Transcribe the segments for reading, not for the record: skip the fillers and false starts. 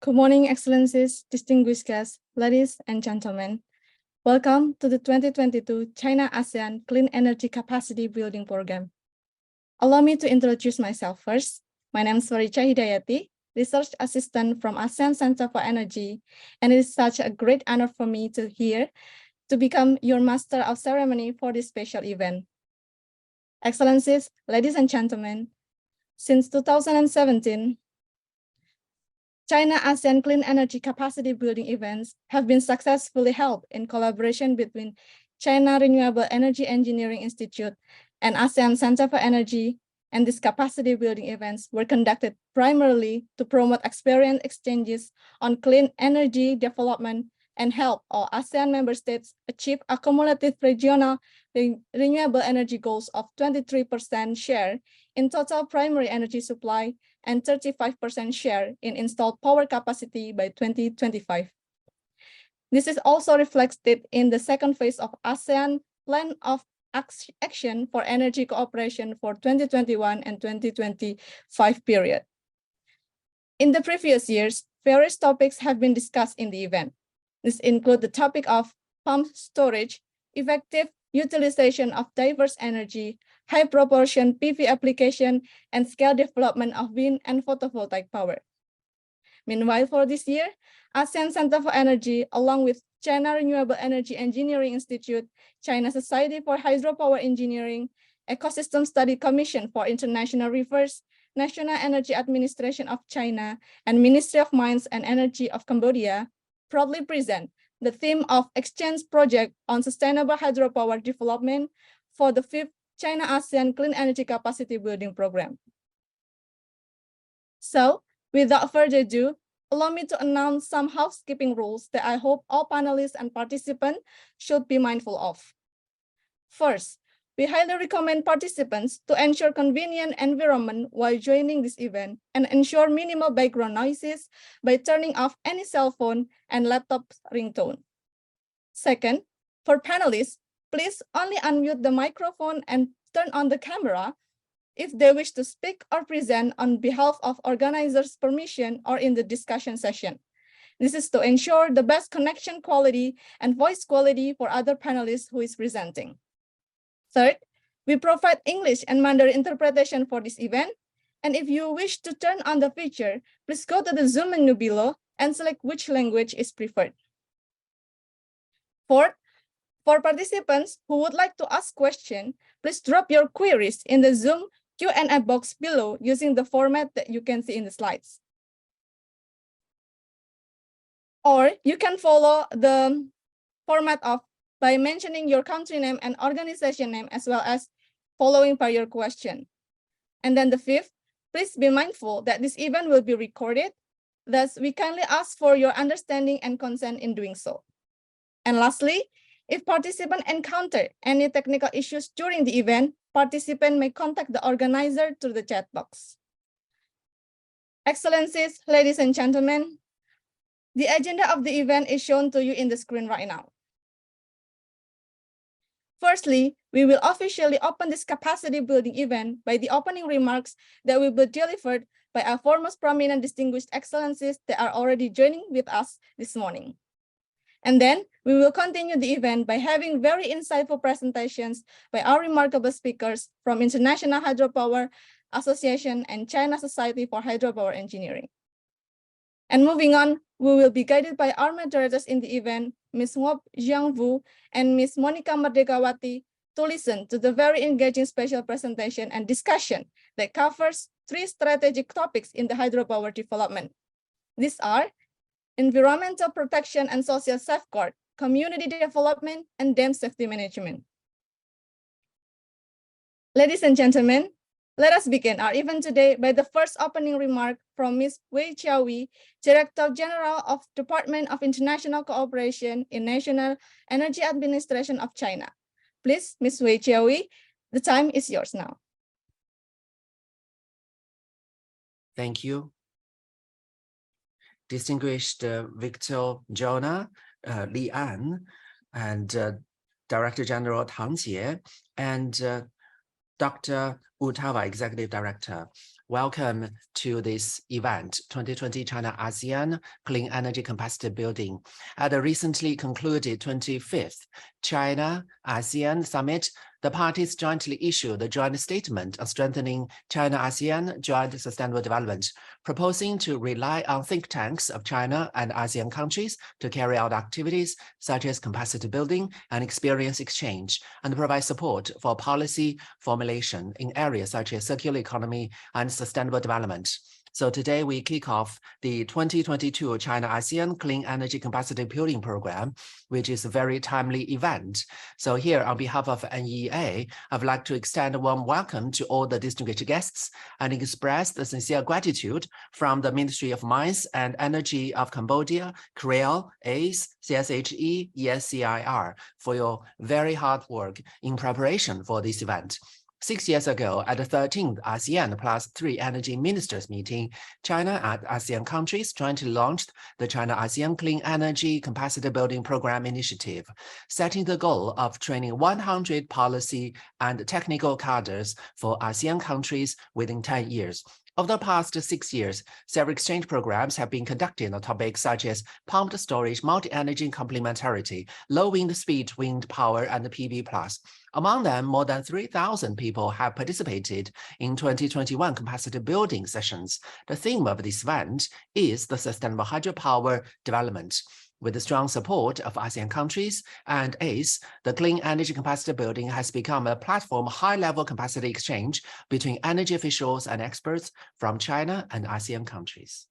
Good morning, Excellencies, distinguished guests, ladies and gentlemen. Welcome to the 2022 China-ASEAN Clean Energy Capacity Building Program. Allow me to introduce myself first. My name is Varicha Hidayati, Research Assistant from ASEAN Center for Energy, and it is such a great honor for me to become your Master of Ceremony for this special event. Excellencies, ladies and gentlemen, since 2017, China-ASEAN Clean Energy Capacity Building events have been successfully held in collaboration between China Renewable Energy Engineering Institute and ASEAN Center for Energy, and these capacity building events were conducted primarily to promote experience exchanges on clean energy development and help all ASEAN member states achieve a cumulative regional renewable energy goals of 23% share in total primary energy supply and 35% share in installed power capacity by 2025. This is also reflected in the second phase of ASEAN Plan of Action for Energy Cooperation for 2021 and 2025 period. In the previous years, various topics have been discussed in the event. This includes the topic of pump storage, effective utilization of diverse energy, high proportion PV application, and scale development of wind and photovoltaic power. Meanwhile, for this year, ASEAN Center for Energy, along with China Renewable Energy Engineering Institute, China Society for Hydropower Engineering, Ecosystem Study Commission for International Rivers, National Energy Administration of China, and Ministry of Mines and Energy of Cambodia, proudly present the theme of Exchange Project on Sustainable Hydropower Development for the 5th China-ASEAN Clean Energy Capacity Building Program. So, without further ado, allow me to announce some housekeeping rules that I hope all panelists and participants should be mindful of. First, we highly recommend participants to ensure convenient environment while joining this event and ensure minimal background noises by turning off any cell phone and laptop ringtone. Second, for panelists, please only unmute the microphone and turn on the camera if they wish to speak or present on behalf of organizers' permission or in the discussion session. This is to ensure the best connection quality and voice quality for other panelists who is presenting. Third, we provide English and Mandarin interpretation for this event. And if you wish to turn on the feature, please go to the Zoom menu below and select which language is preferred. Fourth, for participants who would like to ask questions, please drop your queries in the Zoom Q&A box below using the format that you can see in the slides. Or you can follow the format by mentioning your country name and organization name, as well as following by your question. And then the fifth, please be mindful that this event will be recorded. Thus, we kindly ask for your understanding and consent in doing so. And lastly, if participants encounter any technical issues during the event, participants may contact the organizer through the chat box. Excellencies, ladies and gentlemen, the agenda of the event is shown to you in the screen right now. Firstly, we will officially open this capacity building event by the opening remarks that will be delivered by our foremost prominent distinguished excellencies that are already joining with us this morning. And then we will continue the event by having very insightful presentations by our remarkable speakers from International Hydropower Association and China Society for Hydropower Engineering. And moving on, we will be guided by our moderators in the event, Ms. Ngoc Jiangvu and Ms. Monica Merdekawati, to listen to the very engaging special presentation and discussion that covers 3 strategic topics in the hydropower development. These are environmental protection and social safeguard, community development, and dam safety management. Ladies and gentlemen, let us begin our event today by the first opening remark from Ms. Wei Qiaowei, Director General of Department of International Cooperation in National Energy Administration of China. Please, Ms. Wei Qiaowei, the time is yours now. Thank you. Distinguished Victor Jonah, Li An, and Director General Tang Jie, and Dr. Utawa, Executive Director. Welcome to this event, 2020 China-ASEAN Clean Energy Capacity Building. At the recently concluded 25th China-ASEAN Summit, the parties jointly issued a joint statement on strengthening China-ASEAN joint sustainable development, proposing to rely on think tanks of China and ASEAN countries to carry out activities such as capacity building and experience exchange, and provide support for policy formulation in areas such as circular economy and sustainable development. So today we kick off the 2022 China-ASEAN Clean Energy Capacity Building Program, which is a very timely event. So here on behalf of NEA, I would like to extend a warm welcome to all the distinguished guests and express the sincere gratitude from the Ministry of Mines and Energy of Cambodia, CREAL, ACE, CSHE, ESCIR for your very hard work in preparation for this event. 6 years ago, at the 13th ASEAN Plus 3 Energy Ministers meeting, China and ASEAN countries jointly launched the China-ASEAN Clean Energy Capacity Building Program initiative, setting the goal of training 100 policy and technical cadres for ASEAN countries within 10 years. Over the past 6 years, several exchange programs have been conducted on topics such as pumped storage, multi-energy complementarity, low wind speed wind power, and PV+. Among them, more than 3,000 people have participated in 2021 capacity building sessions. The theme of this event is the sustainable hydropower development. With the strong support of ASEAN countries and ACE, the clean energy capacity building has become a platform high-level capacity exchange between energy officials and experts from China and ASEAN countries.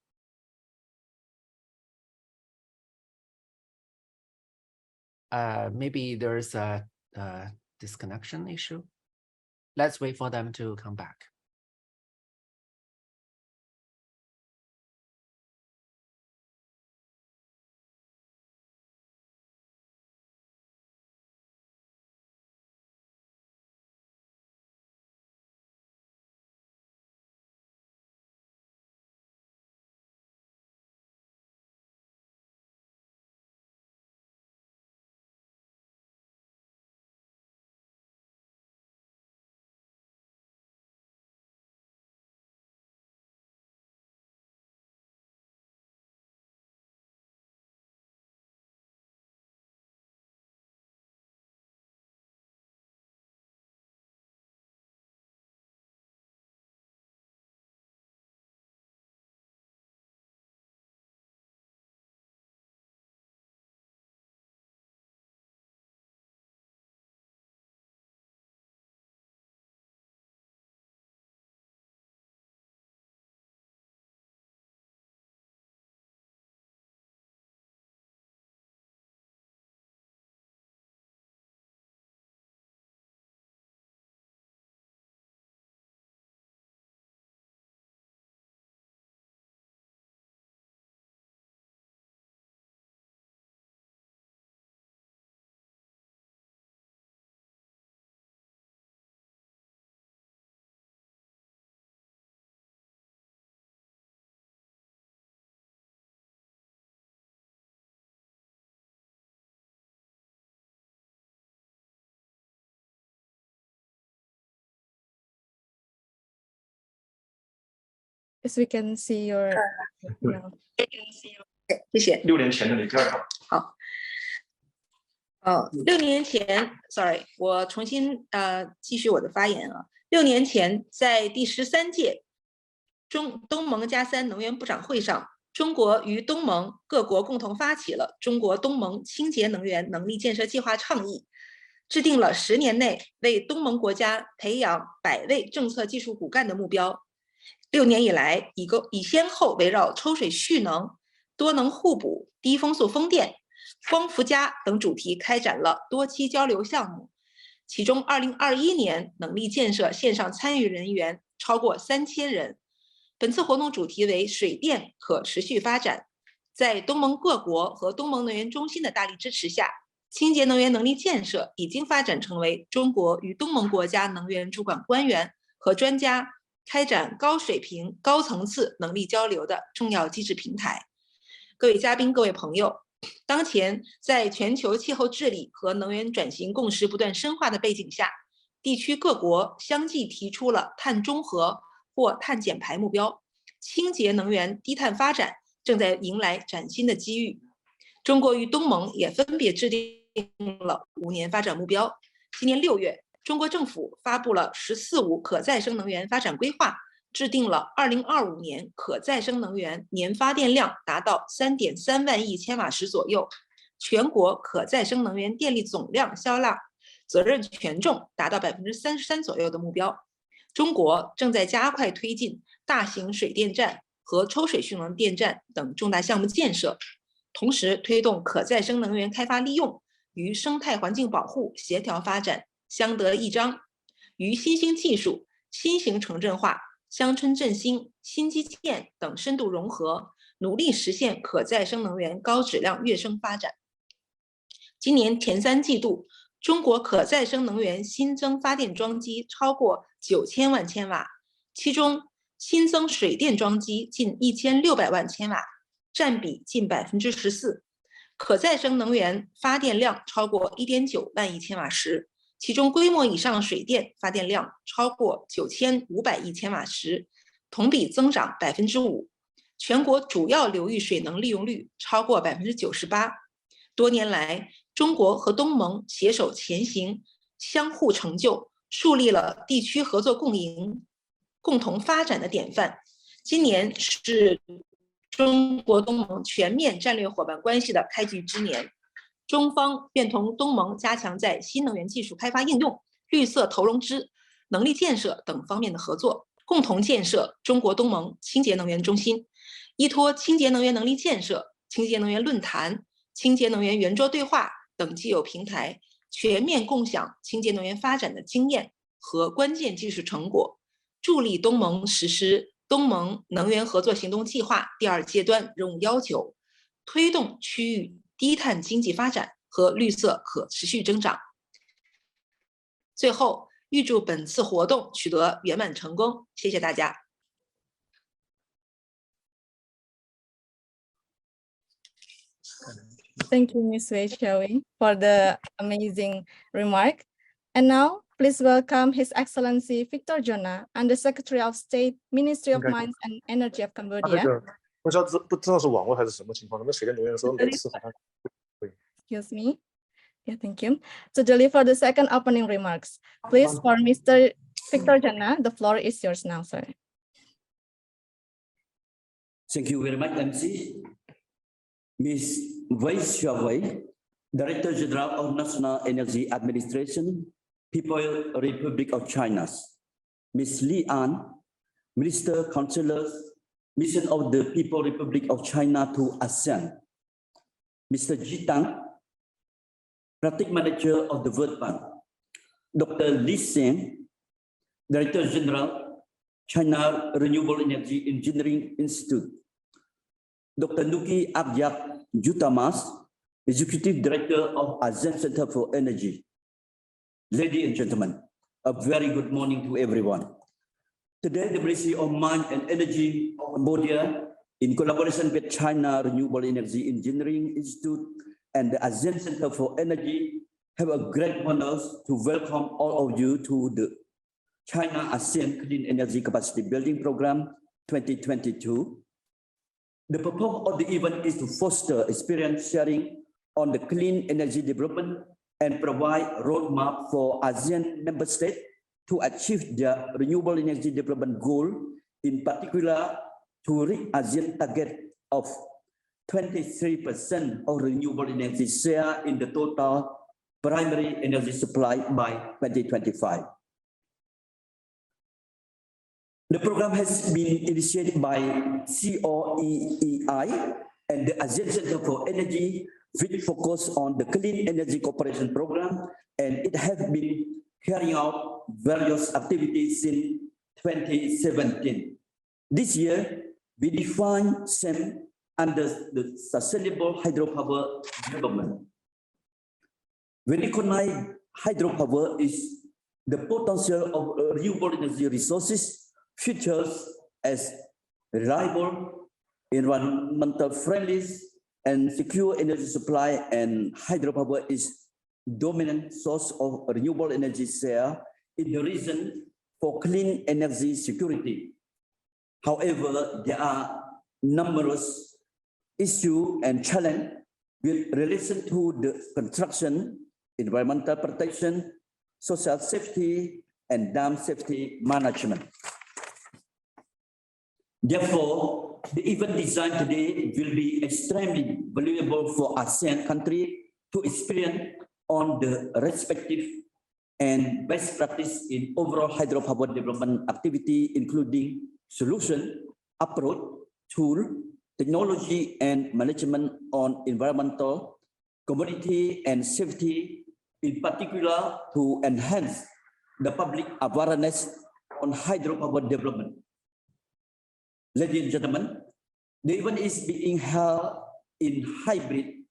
Maybe there's a disconnection issue. Let's wait for them to come back. Yes, we can see your. 谢谢。6年前的你第二好。6年前 ，sorry， 我重新继续我的发言啊。6年前，在第13届东盟加3能源部长会上，中国与东盟各国共同发起了中国东盟清洁能源能力建设计划倡议，制定了10年内为东盟国家培养100位政策技术骨干的目标。6年以来，已先后围绕抽水蓄能、多能互补、低风速风电、光伏加等主题开展了多期交流项目，其中2021年能力建设线上参与人员超过3000人。本次活动主题为水电可持续发展。在东盟各国和东盟能源中心的大力支持下，清洁能源能力建设已经发展成为中国与东盟国家能源主管官员和专家开展高水平、高层次能力交流的重要机制平台。各位嘉宾、各位朋友，当前在全球气候治理和能源转型共识不断深化的背景下，地区各国相继提出了碳中和或碳减排目标，清洁能源低碳发展正在迎来崭新的机遇。中国与东盟也分别制定了5年发展目标。今年6月，中国政府发布了“十四五”可再生能源发展规划，制定了2025年可再生能源年发电量达到3.3万亿千瓦时左右，全国可再生能源电力总量销纳责任权重达到33%左右的目标。中国正在加快推进大型水电站和抽水蓄能电站等重大项目建设，同时推动可再生能源开发利用与生态环境保护协调发展相得益彰，与新兴技术、新型城镇化、乡村振兴、新基建等深度融合，努力实现可再生能源高质量跃升发展。今年前3季度，中国可再生能源新增发电装机超过9000万千瓦，其中新增水电装机近1600万千瓦，占比近14%，可再生能源发电量超过1.9万亿千瓦时，其中规模以上水电发电量超过9500亿千瓦时，同比增长5%。全国主要流域水能利用率超过98%。多年来，中国和东盟携手前行，相互成就，树立了地区合作共赢、共同发展的典范。今年是中国东盟全面战略伙伴关系的开局之年，中方愿同东盟加强在新能源技术开发应用、绿色投融资、能力建设等方面的合作，共同建设中国东盟清洁能源中心，依托清洁能源能力建设、清洁能源论坛、清洁能源圆桌对话等既有平台，全面共享清洁能源发展的经验和关键技术成果，助力东盟实施东盟能源合作行动计划第2阶段任务要求，推动区域低碳经济发展和绿色可持续增长。最后，预祝本次活动取得圆满成功，谢谢大家。Thank you, Ms. Wei Xiaowei, for the amazing remark. And now, please welcome His Excellency Victor Jona, Undersecretary of State, Ministry of Mines and Energy of Cambodia. 不知道是网络还是什么情况，那么水电能源的时候每次好像 Excuse me. Yeah, thank you. To deliver the second opening remarks, please, for Mr. Victor Jona, the floor is yours now, sir. Thank you very much, MC. Ms. Wei Xiaowei, Director General of National Energy Administration, People's Republic of China. Ms. Li An, Minister Councillor, Mission of the People's Republic of China to ASEAN. Mr. Ji Tang, Practice Manager of the World Bank. Dr. Li Xian, Director General, China Renewable Energy Engineering Institute. Dr. Nuki Abyak Jutamas, Executive Director of ASEAN Center for Energy. Ladies and gentlemen, a very good morning to everyone. Today, the Ministry of Mines and Energy of Cambodia, in collaboration with China Renewable Energy Engineering Institute and the ASEAN Center for Energy, have a great honor to welcome all of you to the China-ASEAN Clean Energy Capacity Building Program 2022. The purpose of the event is to foster experience sharing on the clean energy development and provide roadmap for ASEAN member states to achieve their renewable energy development goal, in particular to reach ASEAN target of 23% of renewable energy share in the total primary energy supply by 2025. The program has been initiated by COEEI and the ASEAN Center for Energy, with focus on the Clean Energy Cooperation Program, and it has been carrying out various activities since 2017. This year, we define SEM under the Sustainable Hydropower Development. We recognize hydropower is the potential of renewable energy resources features as reliable, environmental friendly, and secure energy supply, and hydropower is dominant source of renewable energy share in the region for clean energy security. However, there are numerous issues and challenges with relation to the construction, environmental protection, social safety, and dam safety management. Therefore, the event design today will be extremely valuable for ASEAN countries to experience on the respective and best practice in overall hydropower development activity, including solution, approach, tool, technology, and management on environmental, community, and safety, in particular to enhance the public awareness on hydropower development. Ladies and gentlemen, the event is being held in hybrid,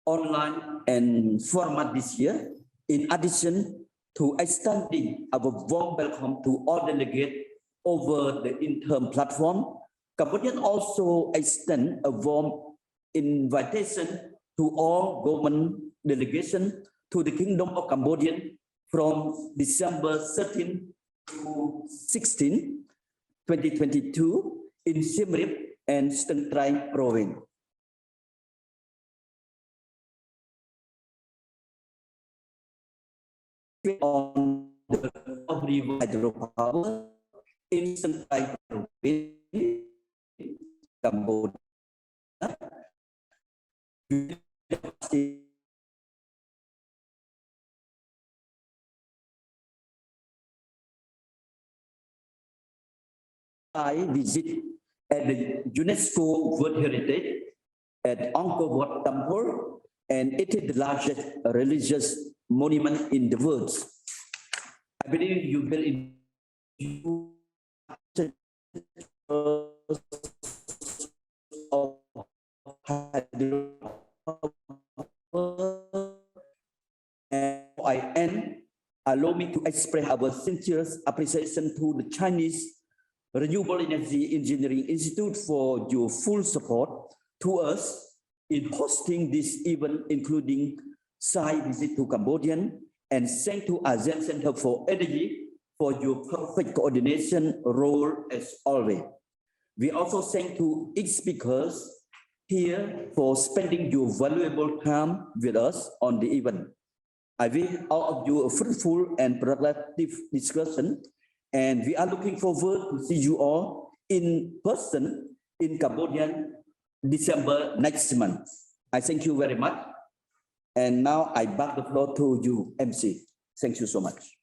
online, and format this year. In addition to extending our warm welcome to all delegates over the interim platform, Cambodia also extend a warm invitation to all government delegations to the Kingdom of Cambodia from December 13 to 16, 2022 in Siem Reap and Stan Trai province. On the hydropower in Stan Trai province, Cambodia, I visit at the UNESCO World Heritage at Angkor Wat Temple, and it is the largest religious monument in the world. I believe you will allow me to express our sincere appreciation to the Chinese Renewable Energy Engineering Institute for your full support to us in hosting this event, including site visit to Cambodian, and thank to ASEAN Center for Energy for your perfect coordination role as always. We also thank to each speakers here for spending your valuable time with us on the event. I wish all of you a fruitful and productive discussion, and we are looking forward to see you all in person in Cambodia December next month. I thank you very much. And now I back the floor to you, MC. Thank you so much.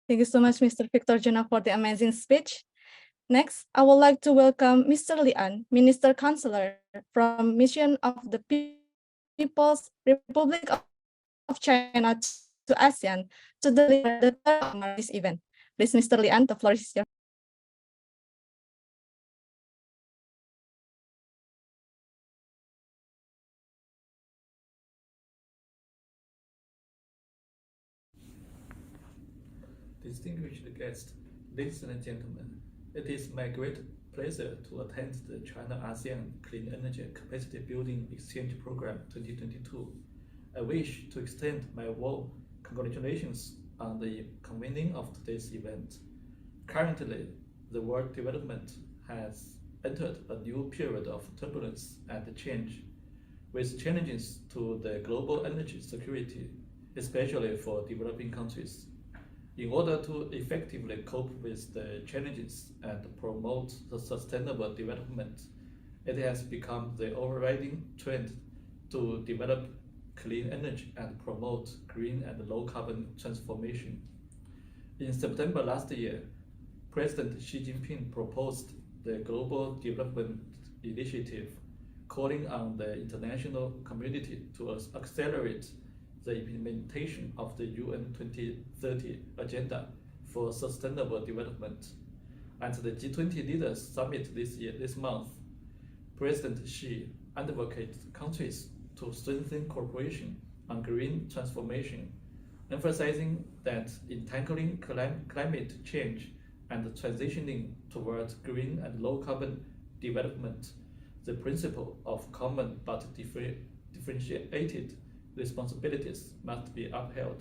Thank you so much, Mr. Victor Juna, for the amazing speech. Next, I would like to welcome Mr. Li An, Minister Counselor from Mission of the People's Republic of China to ASEAN to deliver the third of this event. Please, Mr. Li An, the floor is yours. Distinguished guests, ladies and gentlemen, it is my great pleasure to attend the China-ASEAN Clean Energy Capacity Building Exchange Program 2022. I wish to extend my warm congratulations on the convening of today's event. Currently, the world development has entered a new period of turbulence and change, with challenges to the global energy security, especially for developing countries. In order to effectively cope with the challenges and promote the sustainable development, it has become the overriding trend to develop clean energy and promote green and low carbon transformation. In September last year, President Xi Jinping proposed the Global Development Initiative, calling on the international community to accelerate the implementation of the UN 2030 Agenda for Sustainable Development. At the G20 Leaders Summit this month, President Xi advocated countries to strengthen cooperation on green transformation, emphasizing that in tackling climate change and transitioning towards green and low carbon development, the principle of common but differentiated responsibilities must be upheld.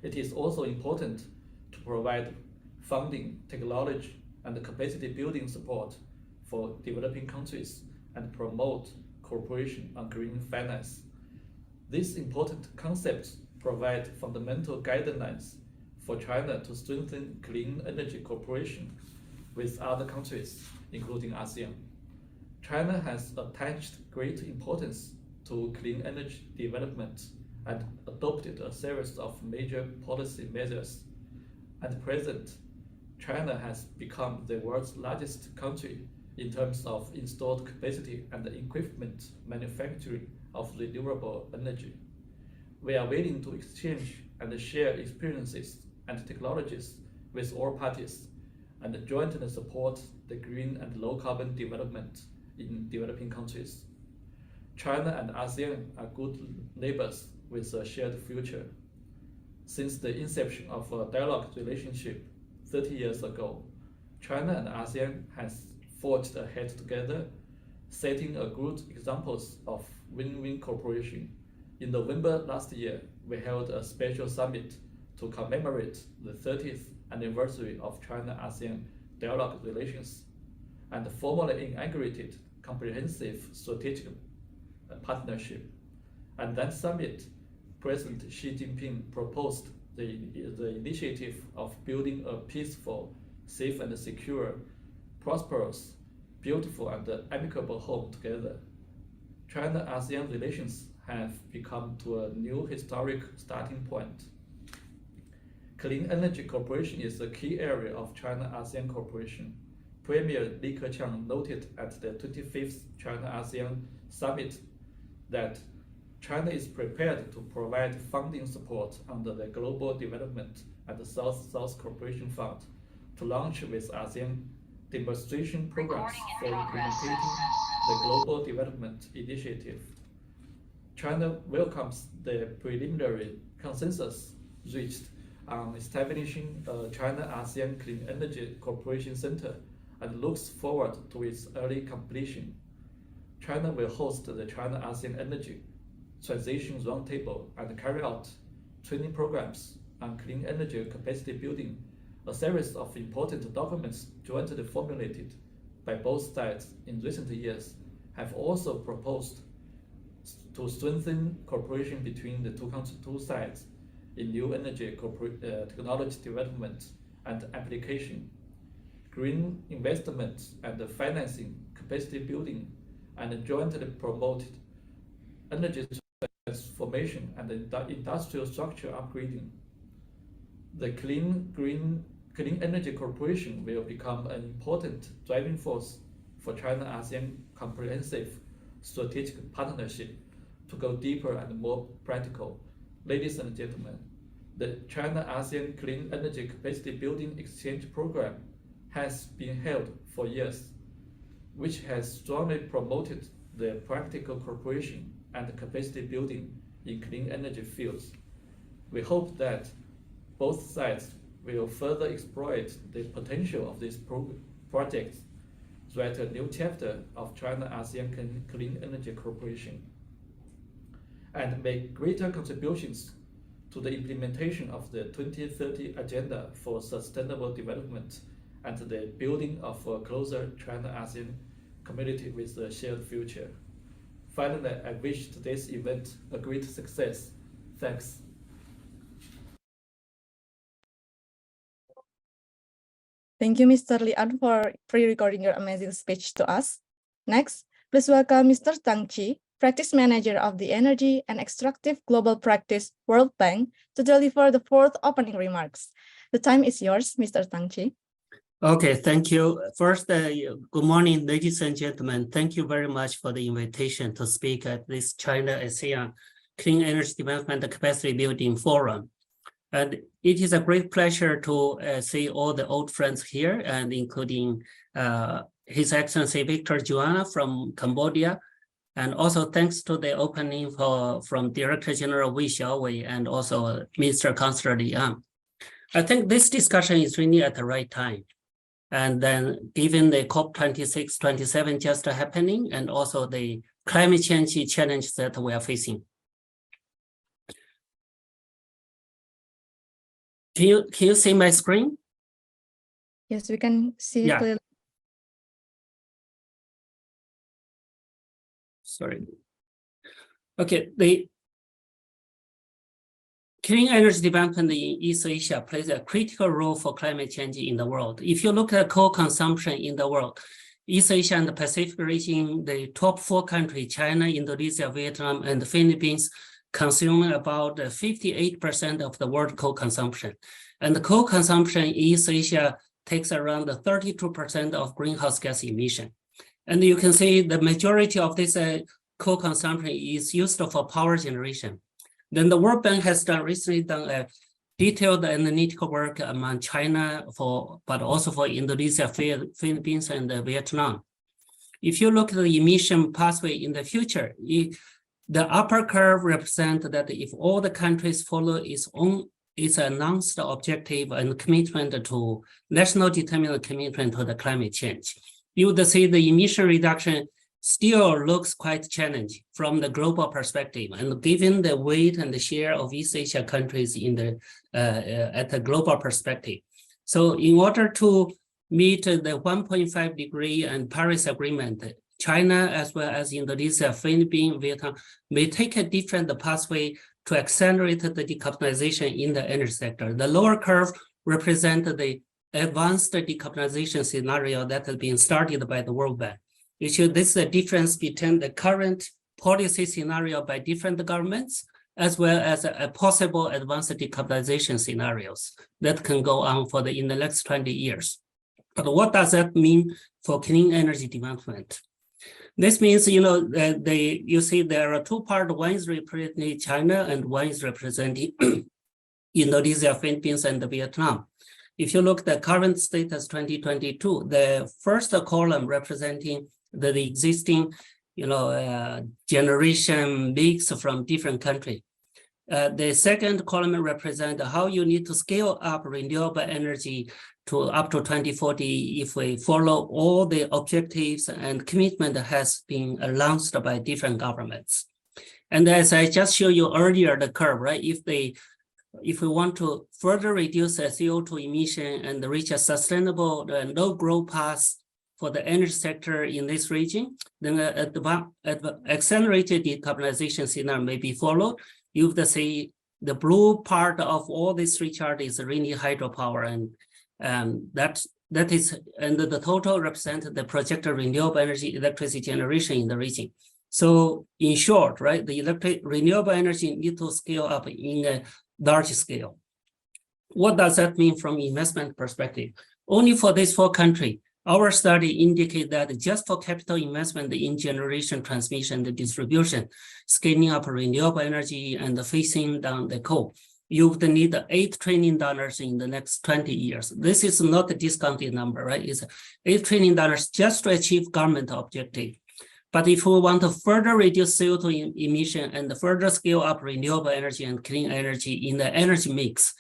It is also important to provide funding, technology, and capacity building support for developing countries and promote cooperation on green finance. These important concepts provide fundamental guidelines for China to strengthen clean energy cooperation with other countries, including ASEAN. China has attached great importance to clean energy development and adopted a series of major policy measures. At present, China has become the world's largest country in terms of installed capacity and equipment manufacturing of renewable energy. We are willing to exchange and share experiences and technologies with all parties and jointly support the green and low carbon development in developing countries. China and ASEAN are good neighbors with a shared future. Since the inception of a dialogue relationship 30 years ago, China and ASEAN has forged ahead together, setting a good examples of win-win cooperation. In November last year, we held a special summit to commemorate the 30th anniversary of China-ASEAN dialogue relations and formally inaugurated comprehensive strategic partnership. At that summit, President Xi Jinping proposed the initiative of building a peaceful, safe and secure, prosperous, beautiful and amicable home together. China-ASEAN relations have become to a new historic starting point. Clean energy cooperation is a key area of China-ASEAN cooperation. Premier Li Keqiang noted at the 25th China-ASEAN Summit that China is prepared to provide funding support under the Global Development and the South-South Cooperation Fund to launch with ASEAN demonstration programs for implementing the Global Development Initiative. China welcomes the preliminary consensus reached on establishing a China-ASEAN Clean Energy Cooperation Center and looks forward to its early completion. China will host the China-ASEAN Energy Transition Roundtable and carry out training programs on clean energy capacity building. A series of important documents jointly formulated by both sides in recent years have also proposed to strengthen cooperation between the two sides in new energy technology development and application, green investment and financing, capacity building, and jointly promoted energy transformation and industrial structure upgrading. The clean energy cooperation will become an important driving force for China-ASEAN comprehensive strategic partnership to go deeper and more practical. Ladies and gentlemen, the China-ASEAN Clean Energy Capacity Building Exchange Program has been held for years, which has strongly promoted the practical cooperation and capacity building in clean energy fields. We hope that both sides will further exploit the potential of these projects, write a new chapter of China-ASEAN Clean Energy Cooperation, and make greater contributions to the implementation of the 2030 Agenda for Sustainable Development and the building of a closer China-ASEAN community with a shared future. Finally, I wish today's event a great success. Thanks. Thank you, Mr. Lian, for pre-recording your amazing speech to us. Next, please welcome Mr. Tang Chi, Practice Manager of the Energy and Extractive Global Practice World Bank, to deliver the fourth opening remarks. The time is yours, Mr. Tang Chi. Okay, thank you. First, good morning, ladies and gentlemen. Thank you very much for the invitation to speak at this China-ASEAN Clean Energy Development Capacity Building Forum. And it is a great pleasure to see all the old friends here, and including His Excellency Victor Juana from Cambodia. And also thanks to the opening from Director General Wei Xiaowei and also Mr. Councillor Liang. I think this discussion is really at the right time. And then given the COP26, 27 just happening, and also the climate change challenge that we are facing. Can you see my screen? Yes, we can see Yeah. clearly. Sorry. Okay, the clean energy development in East Asia plays a critical role for climate change in the world. If you look at coal consumption in the world, East Asia and the Pacific region, the top 4 countries, China, Indonesia, Vietnam, and the Philippines, consume about 58% of the world coal consumption. And the coal consumption in East Asia takes around 32% of greenhouse gas emission. And you can see the majority of this coal consumption is used for power generation. Then the World Bank has recently done a detailed analytical work among China, but also for Indonesia, Philippines, and Vietnam. If you look at the emission pathway in the future, the upper curve represents that if all the countries follow its announced objective and commitment to national determined commitment to the climate change, you would see the emission reduction still looks quite challenging from the global perspective, and given the weight and the share of East Asia countries in the at the global perspective. So in order to meet the 1.5 degree and Paris Agreement, China as well as Indonesia, Philippines, Vietnam may take a different pathway to accelerate the decarbonization in the energy sector. The lower curve represents the advanced decarbonization scenario that has been started by the World Bank. This is the difference between the current policy scenario by different governments, as well as a possible advanced decarbonization scenarios that can go on in the next 20 years. But what does that mean for clean energy development? This means, you see there are 2 parts. One is representing China and one is representing Indonesia, Philippines, and Vietnam. If you look at the current status 2022, the first column representing the existing, generation mix from different countries. The second column represents how you need to scale up renewable energy to up to 2040 if we follow all the objectives and commitment that has been announced by different governments. And as I just showed you earlier, the curve, right? If we want to further reduce the CO2 emission and reach a sustainable and low growth path for the energy sector in this region, then accelerated decarbonization scenario may be followed. You would see the blue part of all these 3 charts is really hydropower, and that is, and the total represents the projected renewable energy electricity generation in the region. So in short, right, the renewable energy need to scale up in a large scale. What does that mean from investment perspective? Only for these 4 countries, our study indicates that just for capital investment in generation, transmission, and distribution, scaling up renewable energy and phasing down the coal, you would need $8 trillion in the next 20 years. This is not a discounted number, right? It's $8 trillion just to achieve government objective. But if we want to further reduce CO2 emission and further scale up renewable energy and clean energy in the energy mix,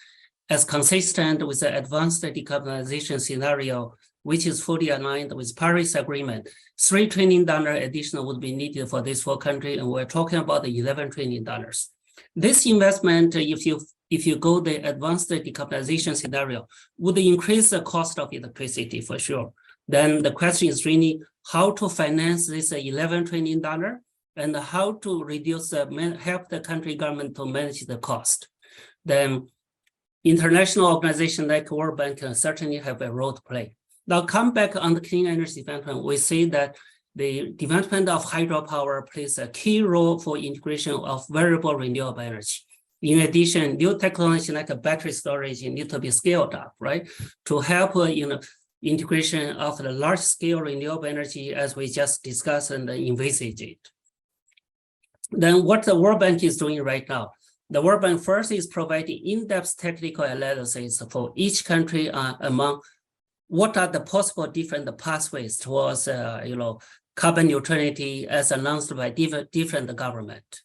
as consistent with the advanced decarbonization scenario, which is fully aligned with Paris Agreement, $3 trillion additional would be needed for these 4 countries, and we're talking about $11 trillion. This investment, if you go the advanced decarbonization scenario, would increase the cost of electricity for sure. Then the question is really how to finance this $11 trillion and how to reduce, help the country government to manage the cost. Then international organizations like World Bank can certainly have a role to play. Now come back on the clean energy development, we see that the development of hydropower plays a key role for integration of variable renewable energy. In addition, new technology like a battery storage need to be scaled up, right? To help integration of the large-scale renewable energy as we just discussed and envisaged it. Then what the World Bank is doing right now, the World Bank first is providing in-depth technical analysis for each country among what are the possible different pathways towards carbon neutrality as announced by different government.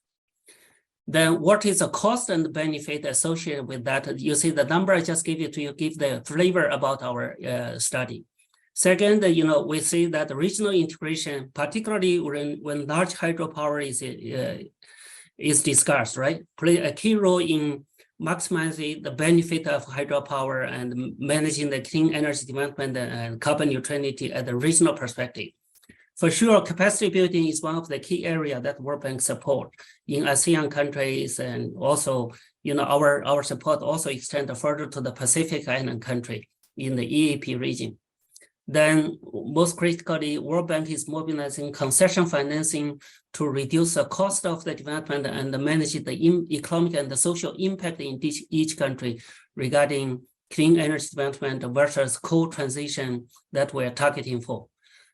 Then what is the cost and benefit associated with that? You see the number I just gave you to you give the flavor about our study. Second, we see that regional integration, particularly when large hydropower is discussed, right, play a key role in maximizing the benefit of hydropower and managing the clean energy development and carbon neutrality at the regional perspective. For sure, capacity building is one of the key areas that World Bank support in ASEAN countries, and also, our support also extends further to the Pacific Island country in the EAP region. Then, most critically, World Bank is mobilizing concession financing to reduce the cost of the development and manage the economic and the social impact in each country regarding clean energy development versus coal transition that we're targeting for.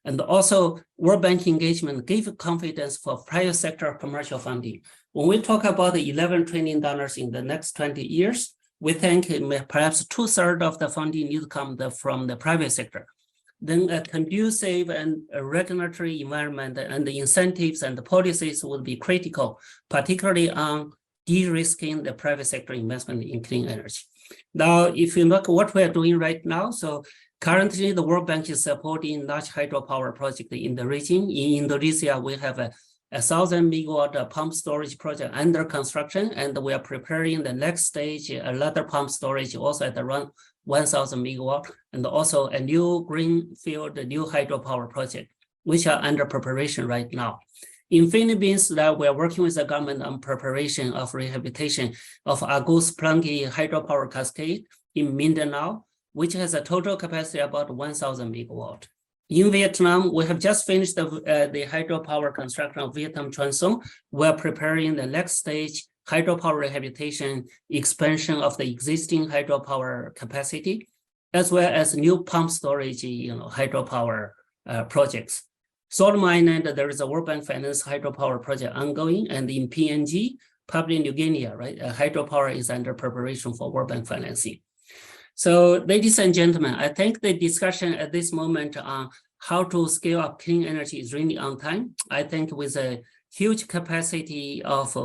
And also, World Bank engagement gave confidence for private sector commercial funding. When we talk about the $11 trillion in the next 20 years, we think perhaps 2/3 of the funding needs to come from the private sector. Then a conducive and a regulatory environment and the incentives and the policies will be critical, particularly on de-risking the private sector investment in clean energy. Now, if you look at what we are doing right now, so currently the World Bank is supporting large hydropower project in the region. In Indonesia, we have a 1,000 megawatt pump storage project under construction, and we are preparing the next stage, another pump storage also at around 1,000 megawatt, and also a new greenfield, a new hydropower project, which are under preparation right now. In Philippines, that we are working with the government on preparation of rehabilitation of Agus Plangi hydropower cascade in Mindanao, which has a total capacity about 1,000 megawatt. In Vietnam, we have just finished the hydropower construction of Vietnam Truong Son. We're preparing the next stage hydropower rehabilitation, expansion of the existing hydropower capacity, as well as new pump storage, hydropower projects. Solomon Island, there is a World Bank finance hydropower project ongoing, and in PNG, Papua New Guinea, right, hydropower is under preparation for World Bank financing. So, ladies and gentlemen, I think the discussion at this moment on how to scale up clean energy is really on time. I think with a huge capacity of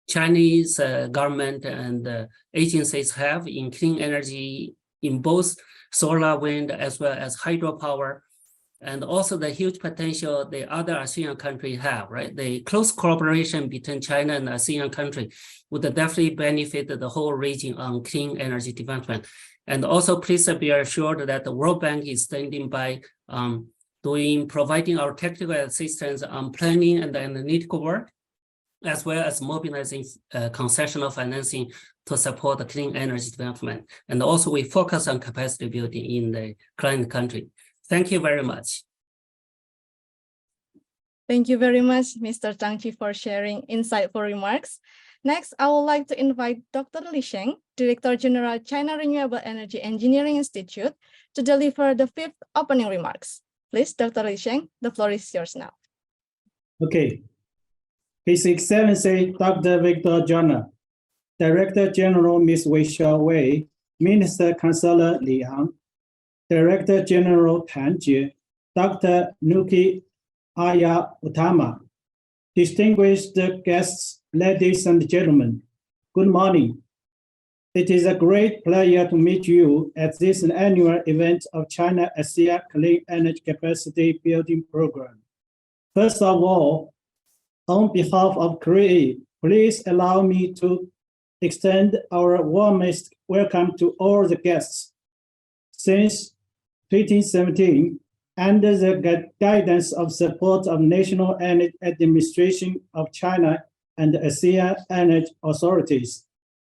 Chinese government and agencies have in clean energy in both solar, wind, as well as hydropower, and also the huge potential the other ASEAN countries have, right? The close cooperation between China and ASEAN countries would definitely benefit the whole region on clean energy development. And also, please be assured that the World Bank is standing by providing our technical assistance on planning and analytical work, as well as mobilizing concessional financing to support the clean energy development. And also we focus on capacity building in the client country. Thank you very much. Thank you very much, Mr. Zhang Qi, for sharing insightful remarks. Next, I would like to invite Dr. Li Sheng, Director General, China Renewable Energy Engineering Institute, to deliver the 5th opening remarks. Please, Dr. Li Sheng, the floor is yours now. Okay. His Excellency Dr. Victor Jana, Director General Ms. Wei Xiaowei, Minister Chancellor Li Ang, Director General Tan Jie, Dr. Nuki Aya Utama, distinguished guests, ladies and gentlemen, good morning. It is a great pleasure to meet you at this annual event of China-ASEAN Clean Energy Capacity Building Program. First of all, on behalf of CREE, please allow me to extend our warmest welcome to all the guests. Since 2017, under the guidance of support of National Energy Administration of China and ASEAN energy authorities,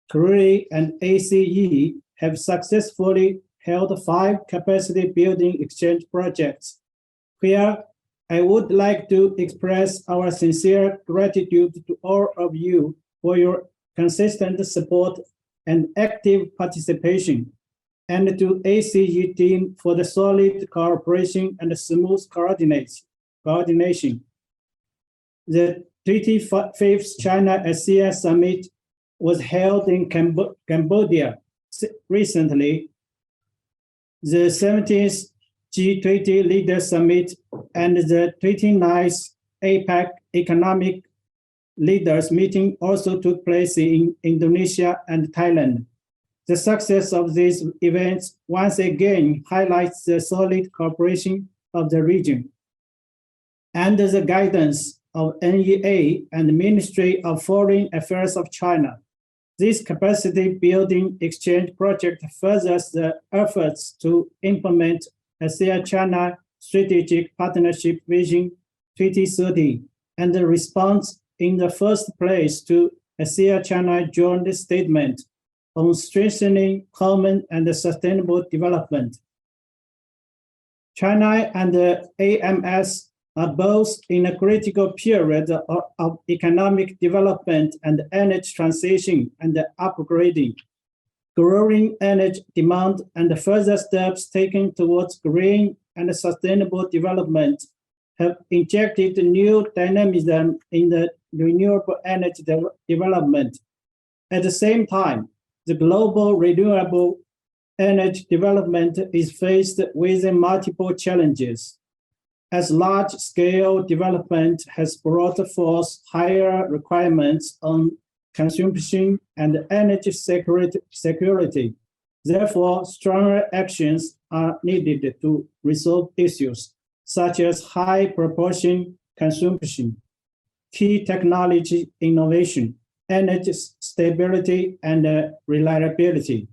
CREE and ACE have successfully held 5 capacity building exchange projects. Here, I would like to express our sincere gratitude to all of you for your consistent support and active participation, and to ACE team for the solid cooperation and smooth coordination. The 35th China-ASEAN Summit was held in Cambodia recently. The 17th G20 Leaders Summit and the 29th APEC Economic Leaders Meeting also took place in Indonesia and Thailand. The success of these events once again highlights the solid cooperation of the region. Under the guidance of NEA and the Ministry of Foreign Affairs of China, This capacity building exchange project furthers the efforts to implement ASEAN-China Strategic Partnership Vision 2030 and responds in the first place to ASEAN-China Joint Statement on strengthening common and sustainable development. China and the AMS are both in a critical period of economic development and energy transition and upgrading. Growing energy demand and further steps taken towards green and sustainable development have injected new dynamism in the renewable energy development. At the same time, the global renewable energy development is faced with multiple challenges. As large-scale development has brought forth higher requirements on consumption and energy security. Therefore, stronger actions are needed to resolve issues such as high proportion consumption, key technology innovation, energy stability, and reliability.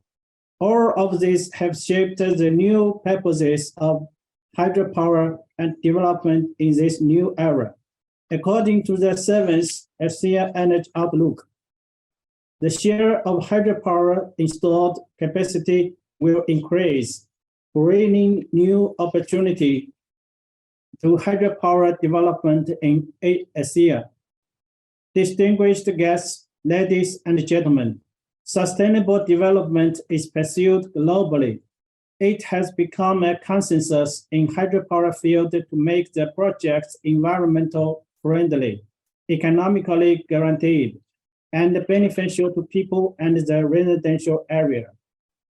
All of these have shaped the new purposes of hydropower and development in this new era. According to the 7th ASEAN Energy Outlook, the share of hydropower installed capacity will increase, bringing new opportunity to hydropower development in ASEAN. Distinguished guests, ladies and gentlemen, sustainable development is pursued globally. It has become a consensus in hydropower field to make the projects environmental friendly, economically guaranteed, and beneficial to people and the residential area.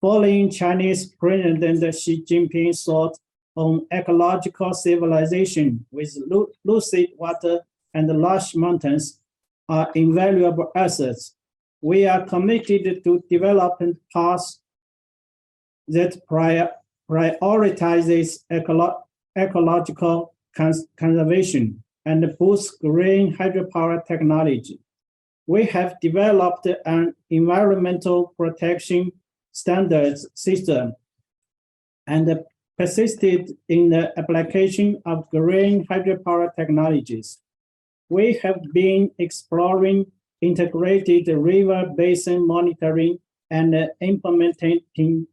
Following Chinese President Xi Jinping's thought on ecological civilization with lucid water and lush mountains are invaluable assets, we are committed to developing paths that prioritizes ecological conservation and boosts green hydropower technology. We have developed an environmental protection standards system and persisted in the application of green hydropower technologies. We have been exploring integrated river basin monitoring and implementing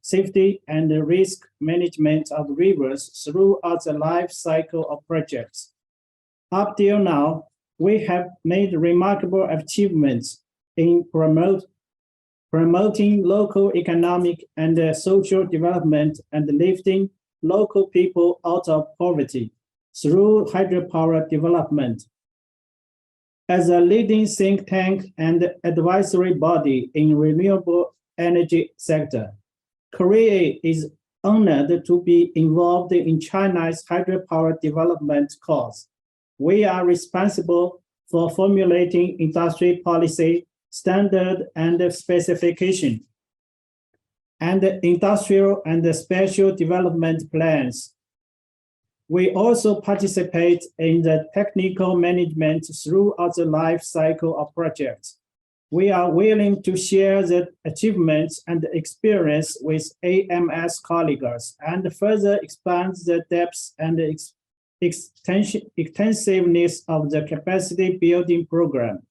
safety and risk management of rivers throughout the life cycle of projects. Up till now, we have made remarkable achievements in promoting local economic and social development and lifting local people out of poverty through hydropower development. As a leading think tank and advisory body in renewable energy sector, Korea is honored to be involved in China's hydropower development cause. We are responsible for formulating industry policy, standard and specification, and industrial and special development plans. We also participate in the technical management throughout the life cycle of projects. We are willing to share the achievements and experience with AMS colleagues and further expand the depth and extensiveness of the capacity building program.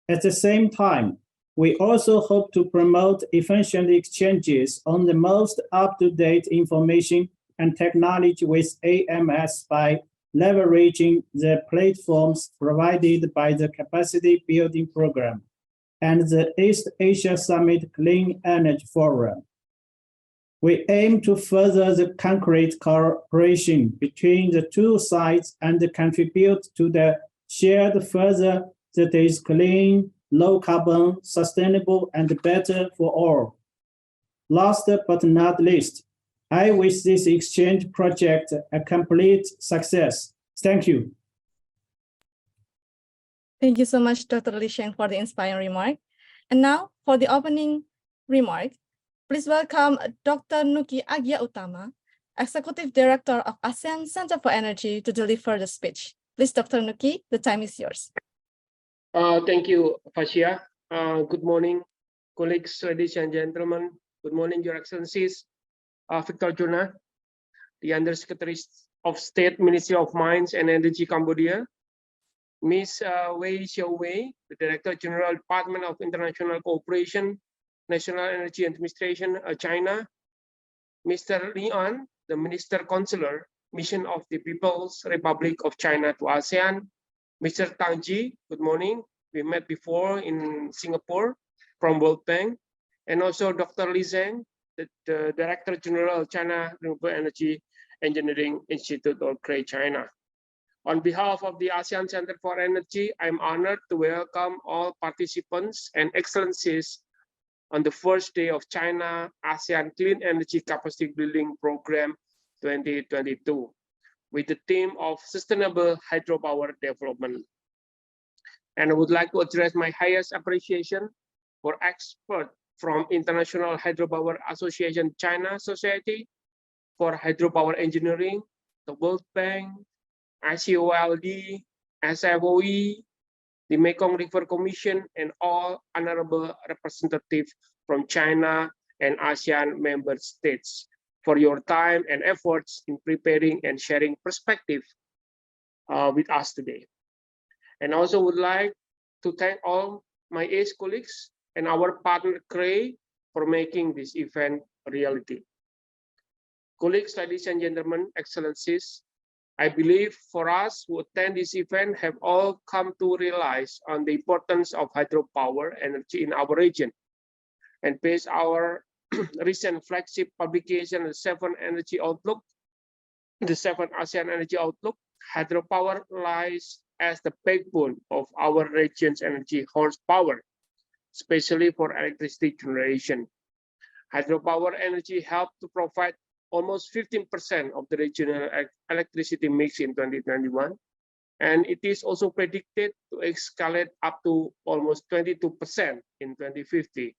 At the same time, we also hope to promote efficient exchanges on the most up-to-date information and technology with AMS by leveraging the platforms provided by the capacity building program and the East Asia Summit Clean Energy Forum. We aim to further the concrete cooperation between the two sides and contribute to the shared further that is clean, low carbon, sustainable, and better for all. Last but not least, I wish this exchange project a complete success. Thank you. Thank you so much, Dr. Li Sheng, for the inspiring remark. And now for the opening remark, please welcome Dr. Nuki Agia-Utama, Executive Director of ASEAN Center for Energy, to deliver the speech. Please, Dr. Nuki, the time is yours. Thank you, Fashia. Good morning, colleagues, ladies and gentlemen. Good morning, Your Excellencies. Victor Jona, the Undersecretary of State, Ministry of Mines and Energy, Cambodia. Ms. Wei Xiaowei, the Director General, Department of International Cooperation, National Energy Administration, China. Mr. Li An, the Minister Consular, Mission of the People's Republic of China to ASEAN. Mr. Tang Ji, good morning. We met before in Singapore from World Bank. And also Dr. Li Zheng, the Director General of China Renewable Energy Engineering Institute of Great China. On behalf of the ASEAN Center for Energy, I'm honored to welcome all participants and excellencies on the first day of China-ASEAN Clean Energy Capacity Building Program 2022 with the theme of Sustainable Hydropower Development. And I would like to address my highest appreciation for experts from International Hydropower Association China Society for Hydropower Engineering, the World Bank, ICOLD, SFOE, the Mekong River Commission, and all honorable representatives from China and ASEAN member states for your time and efforts in preparing and sharing perspective with us today. And I also would like to thank all my ACE colleagues and our partner CRE for making this event a reality. Colleagues, ladies and gentlemen, excellencies, I believe for us who attend this event have all come to realize on the importance of hydropower energy in our region. And based our recent flagship publication, the 7 Energy Outlook, the 7 ASEAN Energy Outlook, hydropower lies as the backbone of our region's energy horsepower, especially for electricity generation. Hydropower energy helped to provide almost 15% of the regional electricity mix in 2021, and it is also predicted to escalate up to almost 22% in 2050.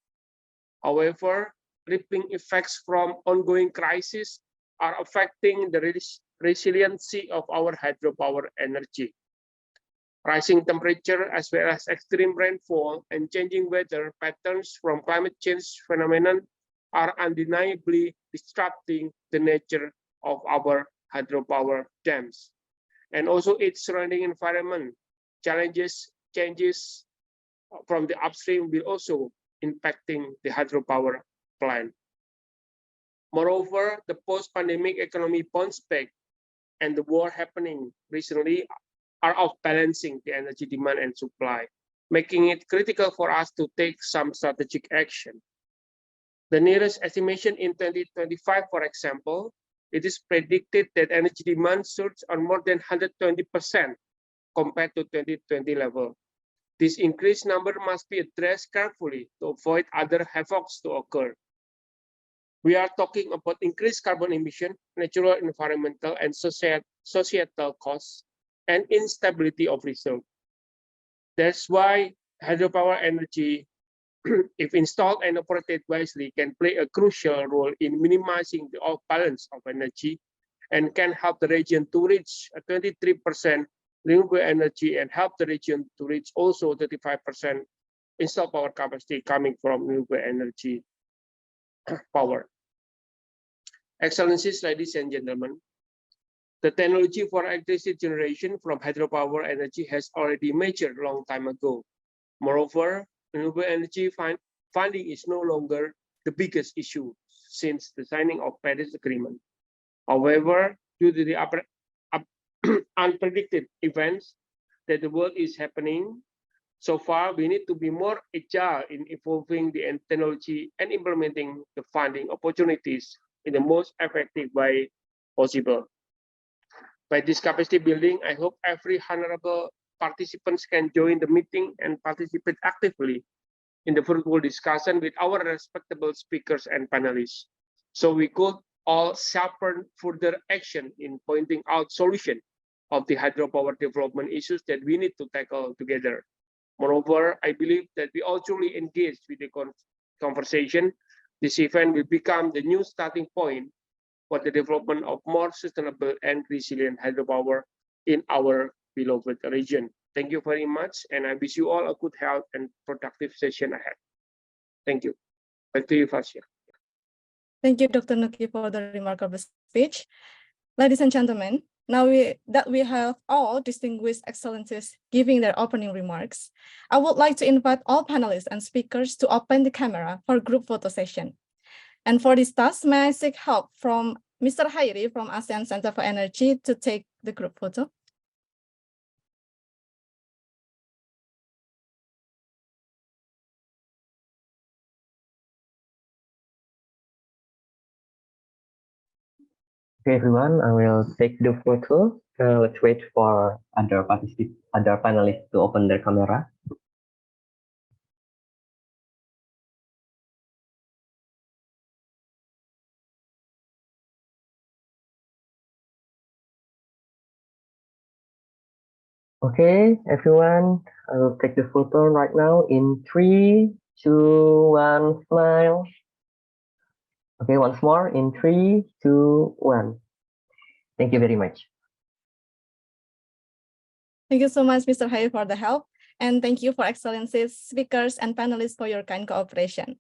However, rippling effects from ongoing crises are affecting the resiliency of our hydropower energy. Rising temperature as well as extreme rainfall and changing weather patterns from climate change phenomenon are undeniably disrupting the nature of our hydropower dams. And also its surrounding environment changes from the upstream will also impacting the hydropower plant. Moreover, the post-pandemic economy bounce back and the war happening recently are off balancing the energy demand and supply, making it critical for us to take some strategic action. The nearest estimation in 2025, for example, it is predicted that energy demand surged on more than 120% compared to 2020 level. This increased number must be addressed carefully to avoid other havocs to occur. We are talking about increased carbon emission, natural, environmental, and societal costs, and instability of reserve. That's why hydropower energy, if installed and operated wisely, can play a crucial role in minimizing the off balance of energy and can help the region to reach a 23% renewable energy and help the region to reach also 35% installed power capacity coming from renewable energy power. Excellencies, ladies and gentlemen, the technology for electricity generation from hydropower energy has already matured a long time ago. Moreover, renewable energy funding is no longer the biggest issue since the signing of Paris Agreement. However, due to the unpredicted events that the world is happening, so far we need to be more agile in evolving the technology and implementing the funding opportunities in the most effective way possible. By this capacity building, I hope every honorable participants can join the meeting and participate actively in the fruitful discussion with our respectable speakers and panelists. So we could all sharpen further action in pointing out solution of the hydropower development issues that we need to tackle together. Moreover, I believe that we all truly engaged with the conversation. This event will become the new starting point for the development of more sustainable and resilient hydropower in our beloved region. Thank you very much, and I wish you all a good health and productive session ahead. Thank you. Back to you, Fasya. Thank you, Dr. Nuki, for the remarkable speech. Ladies and gentlemen, now that we have all distinguished excellencies giving their opening remarks, I would like to invite all panelists and speakers to open the camera for group photo session. And for this task, may I seek help from Mr. Hairi from ASEAN Center for Energy to take the group photo? Okay, everyone, I will take the photo. Let's wait for other panelists to open their camera. Okay, everyone, I will take the photo right now in 3, 2, 1, smile. Okay, once more in 3, 2, 1. Thank you very much. Thank you so much, Mr. Hairi, for the help. And thank you for excellencies, speakers, and panelists for your kind cooperation.